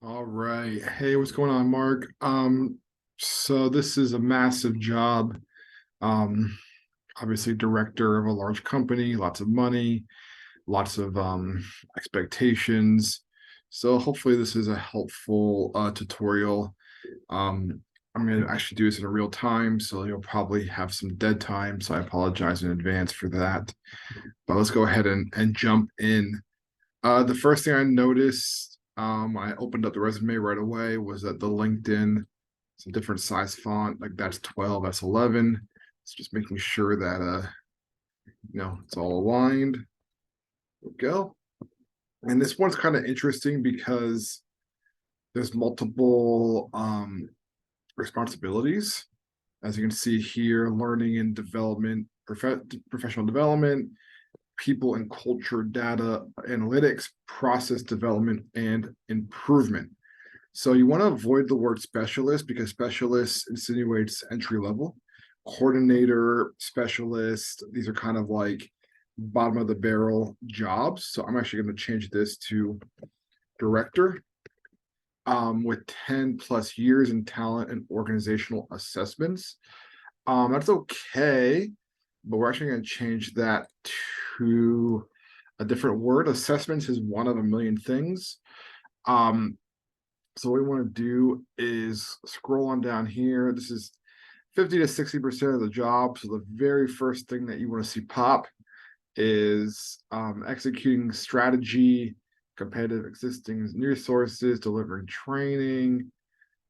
All right. Hey, what's going on, Mark? So this is a massive job. Um, Obviously director of a large company, lots of money, lots of expectations. So hopefully this is a helpful tutorial. Um, I'm going to actually do this in real time, so you'll probably have some dead time. So I apologize in advance for that. But let's go ahead and jump in. The first thing I noticed, I opened up the resume right away, was that the LinkedIn, some different size font, like that's 12, that's 11. It's just making sure that it's all aligned. There we go. And this one's kind of interesting because there's multiple responsibilities. As you can see here, learning and development, professional development, people and culture data analytics, process development, and improvement. So you want to avoid the word specialist because specialist insinuates entry level. Coordinator, specialist, these are kind of like bottom of the barrel jobs. So I'm actually going to change this to director with 10 plus years in talent and organizational assessments. That's okay, but we're actually going to change that to a different word. Assessments is one of a million things. Um, so what we want to do is scroll on down here. This is 50 to 60% of the job. So the very first thing that you want to see pop is executing strategy, competitive existing resources, delivering training,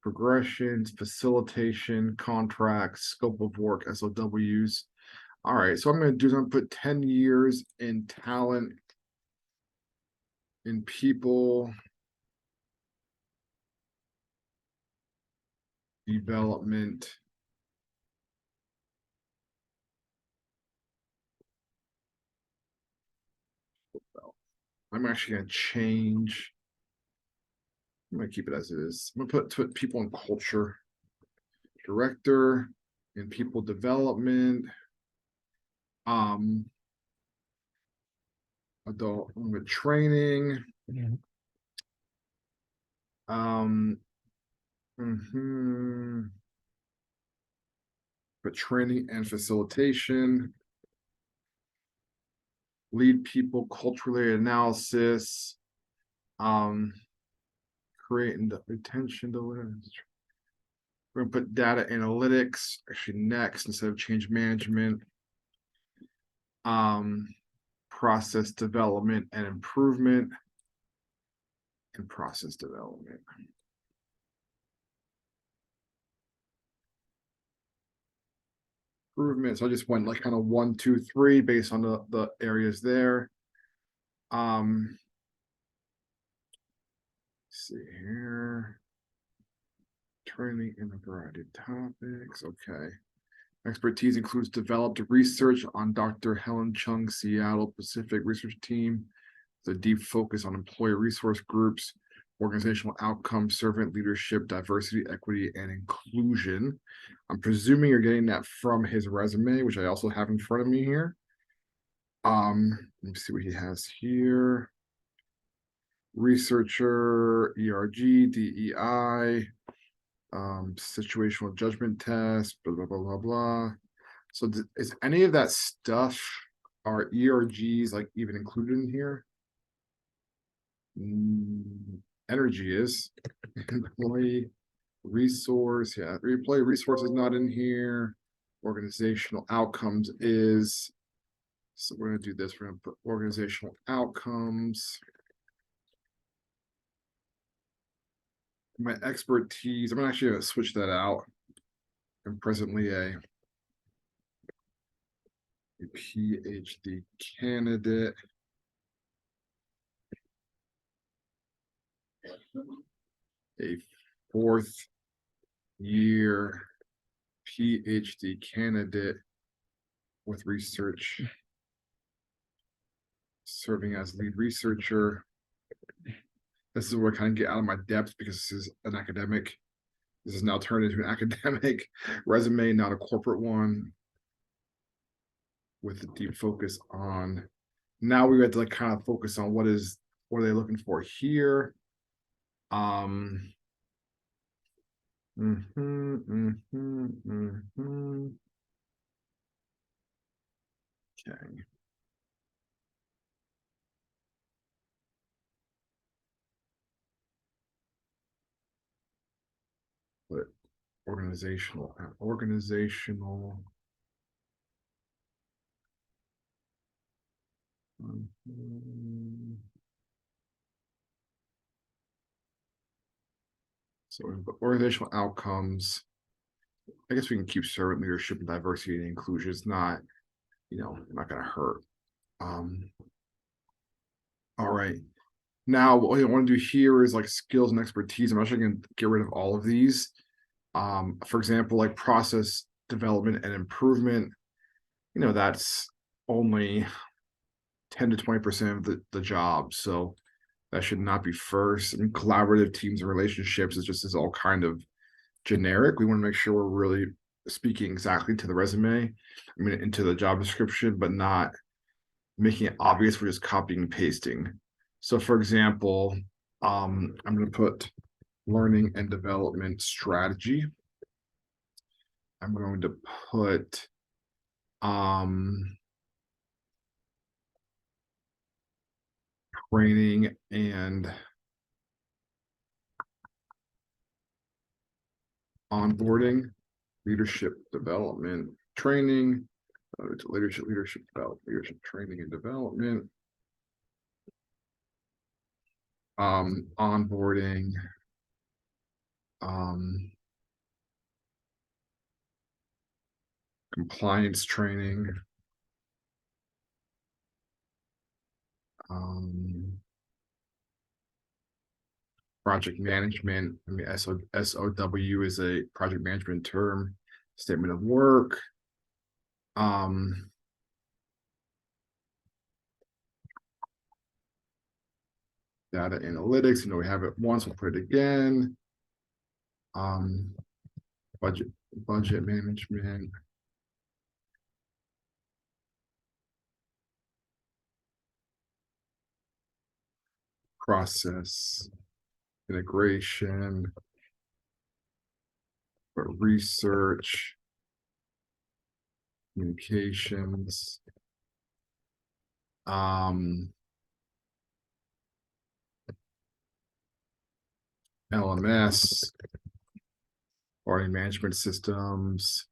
progressions, facilitation, contracts, scope of work, SOWs. All right, so I'm going to do is I'm going to put 10 years in talent, in people development. I'm actually going to change. I'm going to keep it as it is. I'm going to put people and culture director in people development. Um, Adult with training. Um, mhm, but training and facilitation. Lead people culturally analysis. Um, Create and retention deliverance. We're gonna put data analytics actually next instead of change management. Um, Process development and improvement and process development. Improvement. So I just went like kind of 1, 2, 3 based on the areas there. Um, let's see here. Training in a variety of topics. Okay. Expertise includes developed research on Dr. Helen Chung's Seattle Pacific research team, the deep focus on employee resource groups, organizational outcomes, servant leadership, diversity, equity, and inclusion. I'm presuming you're getting that from his resume, which I also have in front of me here. Let me see what he has here. Researcher, ERG, DEI, situational judgment test, blah, blah, blah, blah, blah. So is any of that stuff, are ERGs like even included in here? Energy is. Employee resource, yeah. Employee resource is not in here. Organizational outcomes is. So we're going to do this. We're going to put organizational outcomes. My expertise, I'm actually going to switch that out. I'm presently a PhD candidate. A fourth year PhD candidate with research, serving as lead researcher. This is where I kind of get out of my depth because this is an academic. This is now turned into an academic resume, not a corporate one, with a deep focus on. Now we have to like kind of focus on what are they looking for here. Um, mhm, mhm, mhm. Okay. But organizational. Mhm. So organizational outcomes. I guess we can keep servant leadership and diversity and inclusion. It's not, not going to hurt. Um, all right. Now, what I want to do here is like skills and expertise. I'm actually going to get rid of all of these. For example, like process development and improvement, that's only 10 to 20% of the job. So that should not be first. And collaborative teams and relationships is all kind of generic. We want to make sure we're really speaking exactly to the resume, into the job description, but not making it obvious we're just copying and pasting. So for example, I'm going to put learning and development strategy. I'm going to put training and onboarding, leadership development, training, leadership development, leadership training and development, onboarding, um, compliance training, um, project management. SOW is a project management term, statement of work. Data analytics, we have it once, we'll put it again. Um, budget management. Process integration, research, communications, LMS, quality management systems,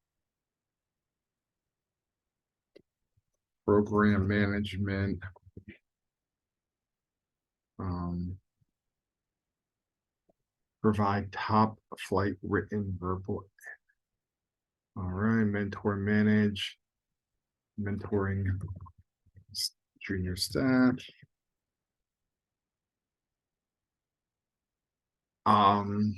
program management, provide top flight written verbal. All right, mentoring junior staff. I'm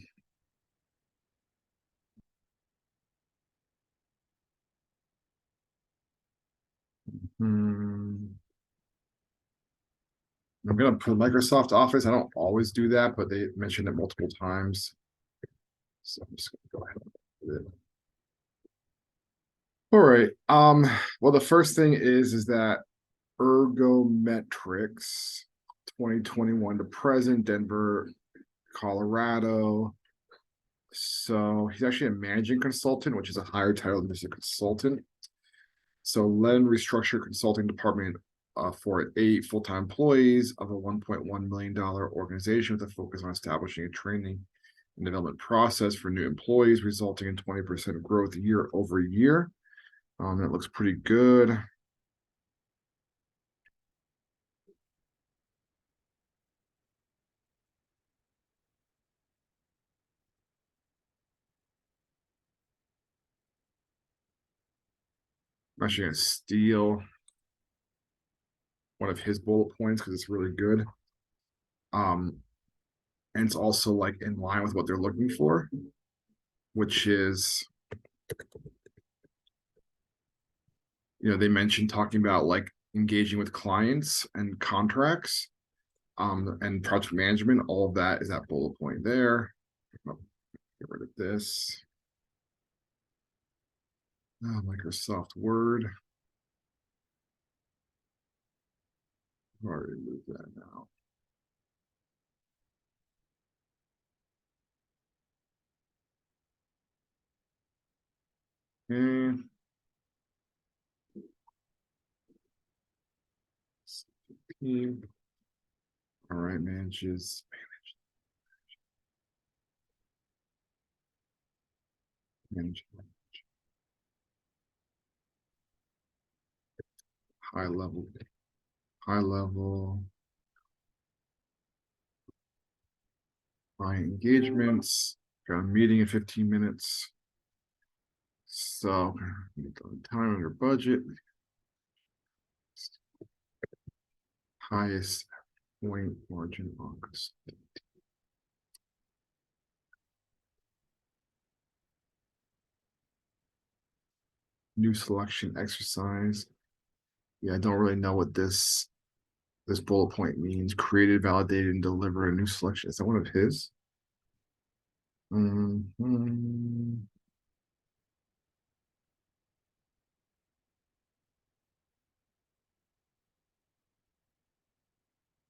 gonna put Microsoft Office. I don't always do that, but they mentioned it multiple times. So I'm just gonna go ahead and put it. All right. Well, the first thing is that Ergometrics 2021 to present, Denver, Colorado. So he's actually a managing consultant, which is a higher title than just a consultant. So Len restructured consulting department for 8 full-time employees of a $1.1 million organization with a focus on establishing a training and development process for new employees, resulting in 20% growth year over year. That looks pretty good. I'm actually going to steal one of his bullet points because it's really good. And it's also like in line with what they're looking for, which is, they mentioned talking about like engaging with clients and contracts, and project management. All of that is that bullet point there. Oh, get rid of this. Microsoft Word. I've already moved that now. Okay. All right, manages. Manage high level, high level, client engagements. Got a meeting in 15 minutes. So time under budget. Highest point margin August. New selection exercise. Yeah, I don't really know what this bullet point means. Created, validated, and deliver a new selection. Is that one of his? Mhm.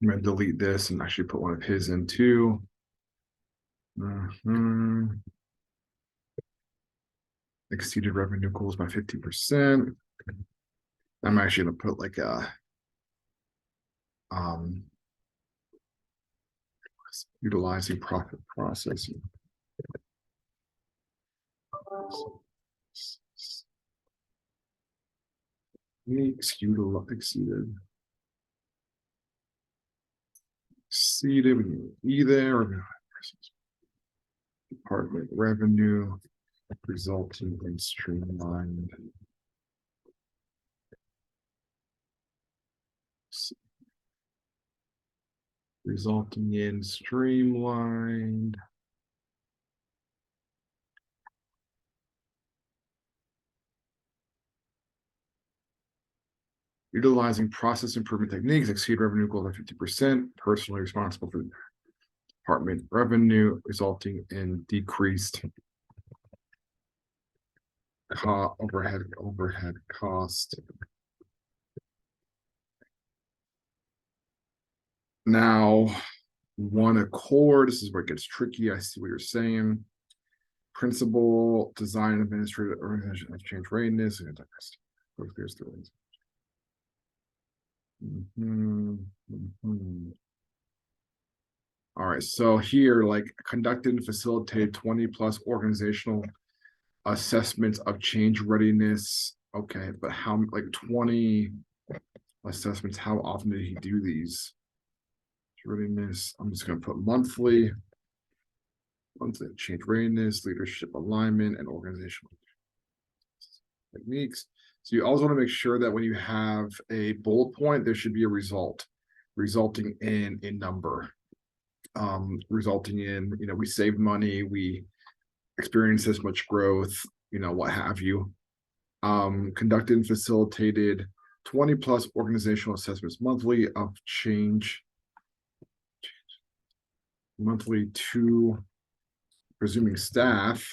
I'm gonna delete this and actually put one of his in too. Mhm. Exceeded revenue goals by 50%. I'm actually gonna put like a um utilizing profit processing. Exceeded. Exceeded. We need E there. Department revenue resulting in streamlined. Resulting in streamlined. Utilizing process improvement techniques, exceed revenue goal by 50%, personally responsible for department revenue, resulting in decreased overhead cost. Now, one accord, this is where it gets tricky. I see what you're saying. Principal, design, administrative, organization, exchange readiness, and there's the ones. All right, so here, like conducted and facilitated 20 plus organizational assessments of change readiness. Okay, but how like 20 assessments, how often did he do these? Readiness, I'm just gonna put monthly change readiness, leadership alignment, and organizational techniques. So you always want to make sure that when you have a bullet point, there should be a result, resulting in a number, resulting in, we saved money, we experienced this much growth, what have you. Conducted and facilitated 20 plus organizational assessments monthly of change, monthly to presuming staff.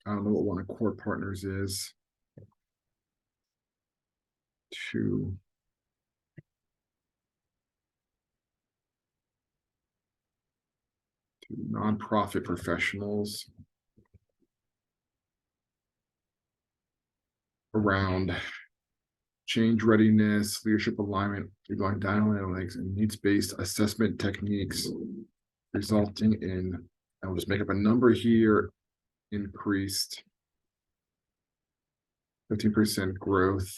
I don't know what one of core partners is. To nonprofit professionals around change readiness, leadership alignment, regarding data analytics, and needs-based assessment techniques, resulting in, I'll just make up a number here, increased 15% growth.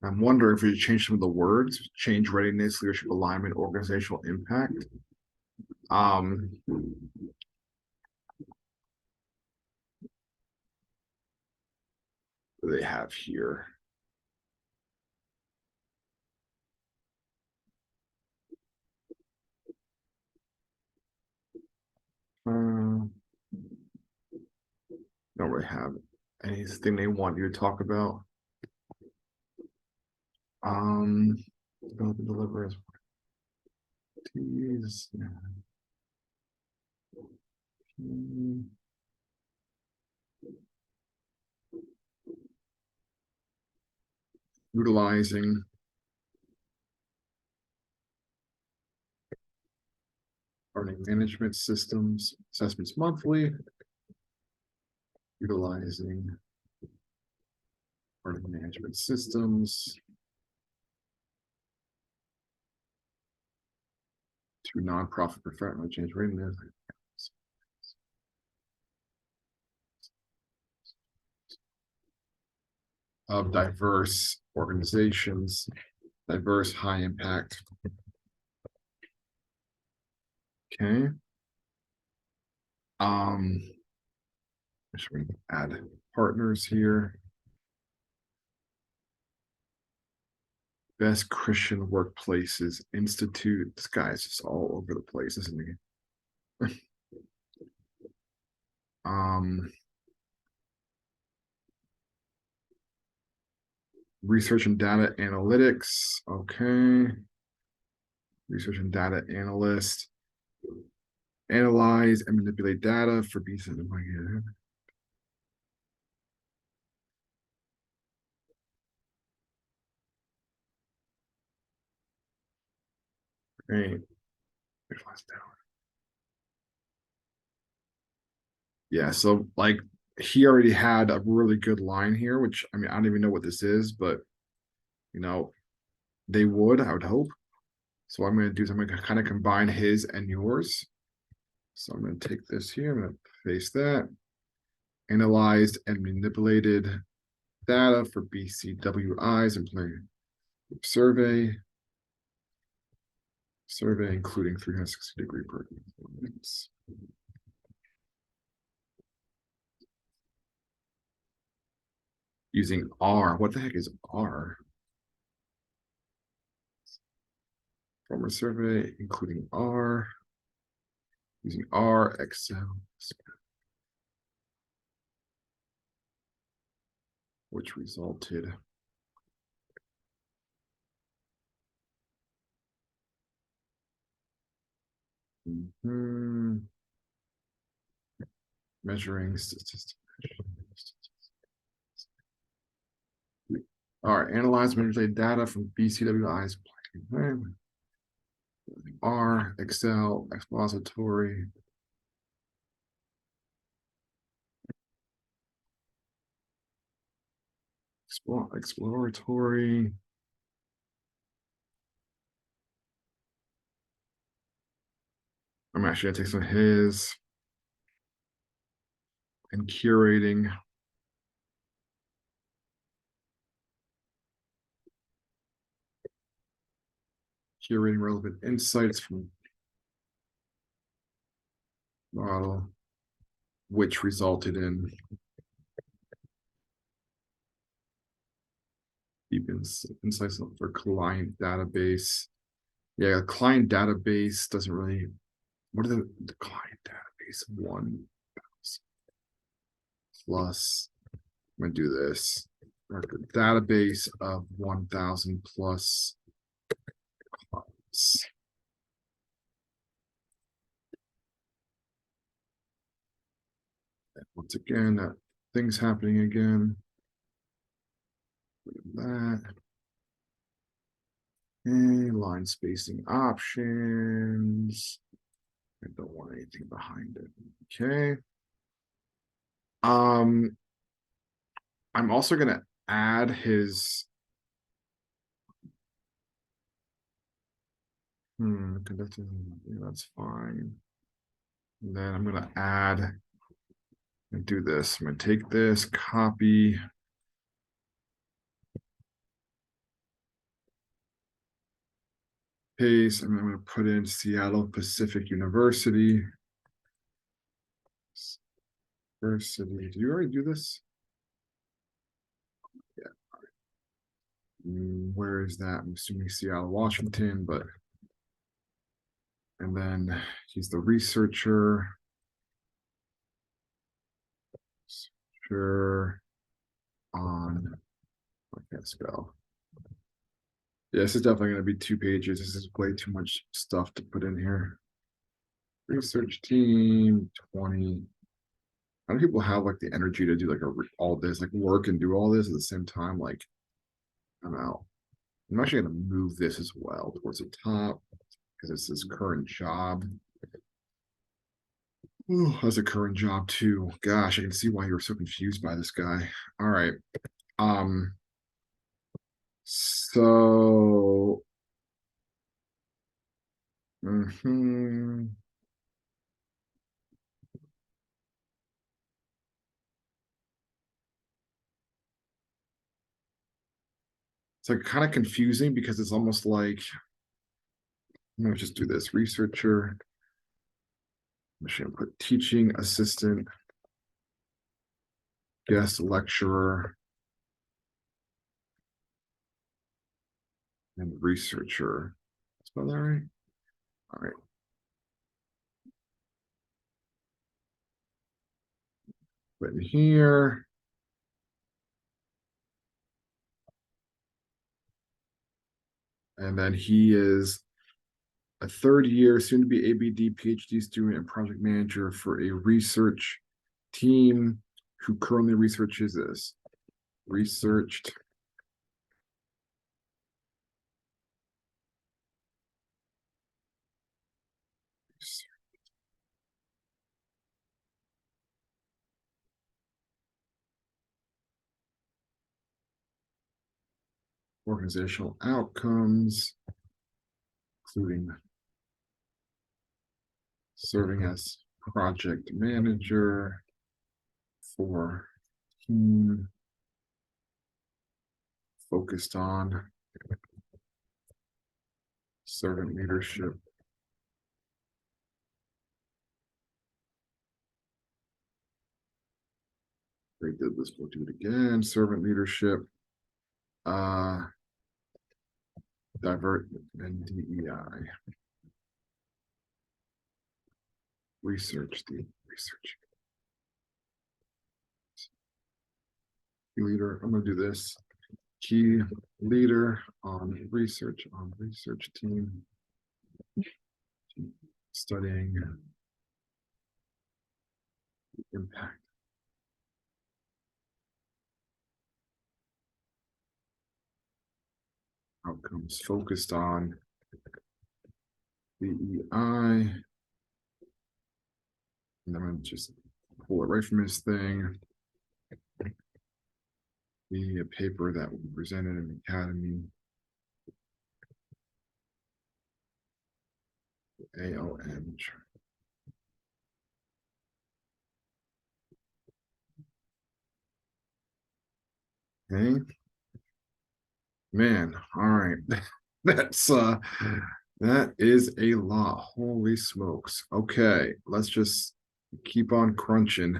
I'm wondering if we change some of the words, change readiness, leadership alignment, organizational impact. What do they have here? Don't really have anything they want you to talk about. Develop and deliver as teas. Utilizing learning management systems, assessments monthly, utilizing learning management systems to nonprofit professional change rating of diverse organizations, diverse high impact. Okay. Should we add partners here? Best Christian Workplaces Institute. This guy's just all over the place, isn't he? Research and data analytics. Okay. Research and data analyst. Analyze and manipulate data for BC. Great. Yeah, so like he already had a really good line here, which I mean, I don't even know what this is, but you know, they would, I would hope. So what I'm going to do is I'm going to kind of combine his and yours. So I'm going to take this here, I'm going to paste that. Analyzed and manipulated data for BCWI's employee survey. Survey including 360-degree performance. Using R. What the heck is R? Former survey, including R. Using R, Excel. Which resulted measuring statistics. All right, analyze manipulate data from BCWI's R, Excel, expository. Exploratory. I'm actually gonna take some of his and curating. Curating relevant insights from model, which resulted in deep insights for client database. Yeah, client database doesn't really. What are the client database? 1 plus. I'm gonna do this. Record database of 1,000 plus clients. And once again, things happening again. That. And line spacing options. I don't want anything behind it. Okay. I'm also gonna add his conducted, yeah, that's fine. And then I'm gonna add and do this. I'm gonna take this, copy. Paste, and I'm gonna put in Seattle Pacific University. University. Did you already do this? Yeah. Where is that? I'm assuming Seattle, Washington, but and then he's the researcher. Sure. On let's go. Yeah, this is definitely going to be 2 pages. This is way too much stuff to put in here. Research team 20. How do people have like the energy to do like all this, like work and do all this at the same time? Like, I'm out. I'm actually going to move this as well towards the top because it's his current job. Ooh, that's a current job too. Gosh, I can see why you were so confused by this guy. All right. Um, so mhm. It's like kind of confusing because it's almost like I'm gonna just do this. Researcher, I'm just gonna put teaching assistant, guest lecturer, and researcher. Spell that right? All right. Put in here. And then he is a third year, soon to be ABD PhD student and project manager for a research team who currently researches this. Researched organizational outcomes, including serving as project manager for team focused on servant leadership. They did this, we'll do it again. Servant leadership, uh, divert and DEI. Research the research. Key leader, I'm gonna do this. Key leader on research team, studying impact outcomes focused on DEI. And I'm gonna just pull it right from his thing. The paper that will be presented in the academy. AOM. Okay. Man, all right. That's that is a lot. Holy smokes. Okay, let's just keep on crunching.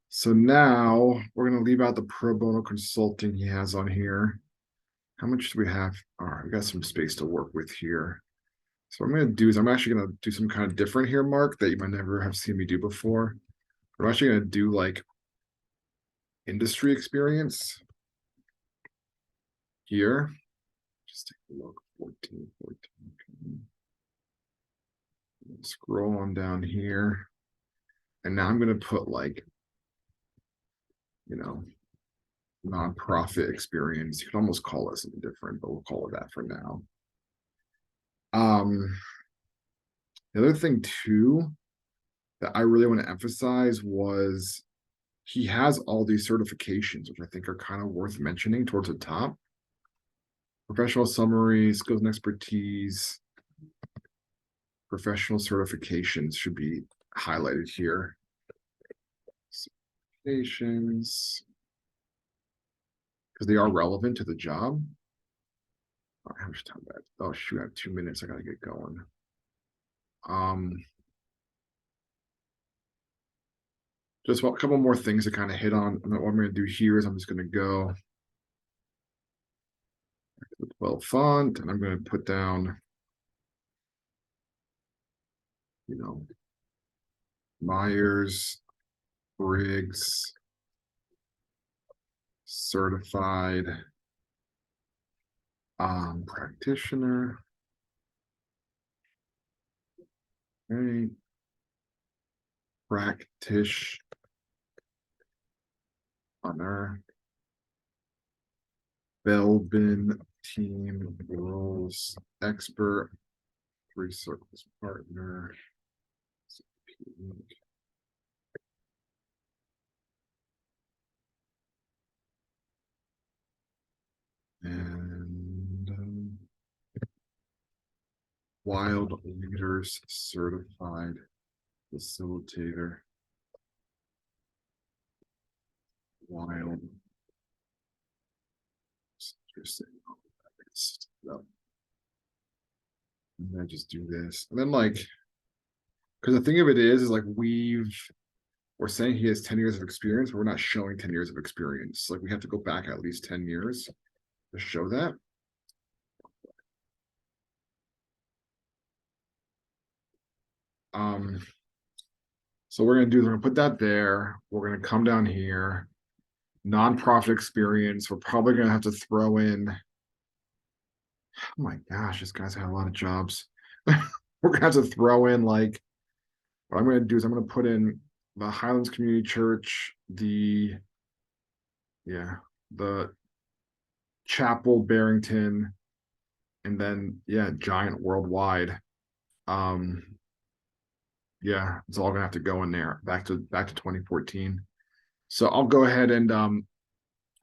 So now we're gonna leave out the pro bono consulting he has on here. How much do we have? All right, we got some space to work with here. So what I'm gonna do is I'm actually gonna do some kind of different here, Mark, that you might never have seen me do before. I'm actually gonna do like industry experience here. Just take a look. 14, 14. Scroll on down here. And now I'm gonna put like, you know, nonprofit experience. You could almost call it something different, but we'll call it that for now. Um, the other thing too that I really want to emphasize was he has all these certifications, which I think are kind of worth mentioning towards the top. Professional summary, skills and expertise, professional certifications should be highlighted here. Certifications, because they are relevant to the job. How much time back? Oh shoot, I have 2 minutes. I gotta get going. Um, just a couple more things to kind of hit on. What I'm gonna do here is I'm just gonna go to the 12 font and I'm gonna put down, you know, Myers Briggs certified practitioner. Okay. Practitioner, Belbin team roles expert, three circles partner. And Wild Leaders Certified Facilitator. Wild. Interesting. And I just do this. And then like, because the thing of it is like we're saying he has 10 years of experience, but we're not showing 10 years of experience. Like we have to go back at least 10 years to show that. So we're gonna put that there. We're gonna come down here. Nonprofit experience. We're probably gonna have to throw in. Oh my gosh, this guy's had a lot of jobs. We're gonna have to throw in like what I'm gonna do is I'm gonna put in the Highlands Community Church, the Chapel Barrington, and then Giant Worldwide. It's all gonna have to go in there back to 2014. So I'll go ahead and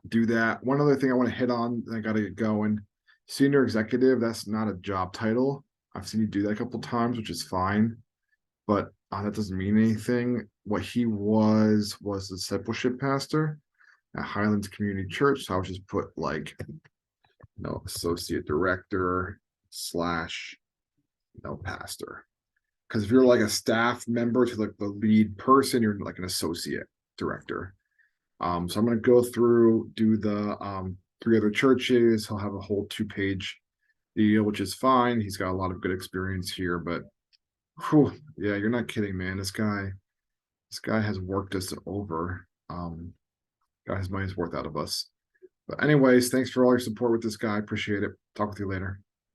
do that. One other thing I want to hit on, I gotta get going. Senior executive, that's not a job title. I've seen you do that a couple times, which is fine, but that doesn't mean anything. What he was the discipleship pastor at Highlands Community Church. So I would just put like, associate director / pastor. Because if you're like a staff member to like the lead person, you're like an associate director. So I'm going to go through, do the 3 other churches. He'll have a whole 2-page deal, which is fine. He's got a lot of good experience here, but you're not kidding, man. This guy has worked us over. Got his money's worth out of us. But anyways, thanks for all your support with this guy. Appreciate it. Talk with you later.